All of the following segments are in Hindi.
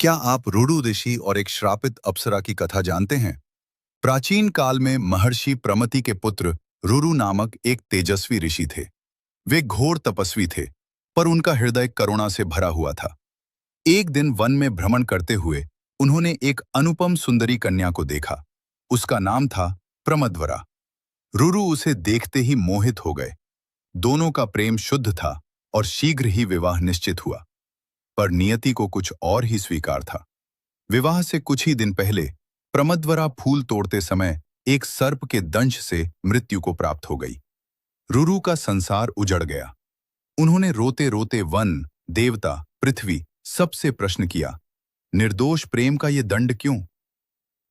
क्या आप रुरु ऋषि और एक श्रापित अप्सरा की कथा जानते हैं? प्राचीन काल में महर्षि प्रमति के पुत्र रुरु नामक एक तेजस्वी ऋषि थे। वे घोर तपस्वी थे, पर उनका हृदय करुणा से भरा हुआ था। एक दिन वन में भ्रमण करते हुए उन्होंने एक अनुपम सुंदरी कन्या को देखा। उसका नाम था प्रमद्वरा। रुरु उसे देखते ही मोहित हो गए। दोनों का प्रेम शुद्ध था और शीघ्र ही विवाह निश्चित हुआ। पर नियति को कुछ और ही स्वीकार था। विवाह से कुछ ही दिन पहले प्रमद्वरा फूल तोड़ते समय एक सर्प के दंश से मृत्यु को प्राप्त हो गई। रुरु का संसार उजड़ गया। उन्होंने रोते रोते वन, देवता, पृथ्वी सबसे प्रश्न किया, निर्दोष प्रेम का ये दंड क्यों?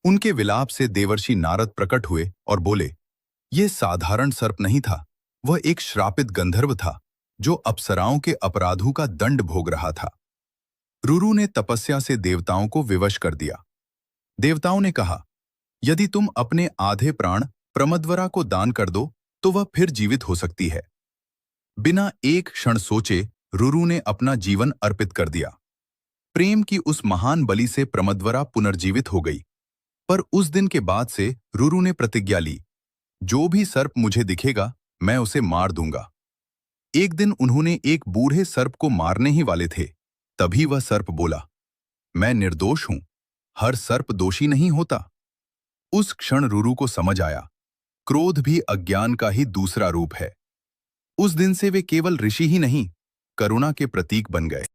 उनके विलाप से देवर्षि नारद प्रकट हुए और बोले, यह साधारण सर्प नहीं था, वह एक श्रापित गंधर्व था जो अप्सराओं के अपराधों का दंड भोग रहा था। रुरु ने तपस्या से देवताओं को विवश कर दिया। देवताओं ने कहा, यदि तुम अपने आधे प्राण प्रमद्वरा को दान कर दो तो वह फिर जीवित हो सकती है। बिना एक क्षण सोचे रुरु ने अपना जीवन अर्पित कर दिया। प्रेम की उस महान बलि से प्रमद्वरा पुनर्जीवित हो गई। पर उस दिन के बाद से रुरु ने प्रतिज्ञा ली, जो भी सर्प मुझे दिखेगा मैं उसे मार दूंगा। एक दिन उन्होंने एक बूढ़े सर्प को मारने ही वाले थे, तभी वह सर्प बोला, मैं निर्दोष हूं, हर सर्प दोषी नहीं होता। उस क्षण रुरु को समझ आया, क्रोध भी अज्ञान का ही दूसरा रूप है। उस दिन से वे केवल ऋषि ही नहीं, करुणा के प्रतीक बन गए।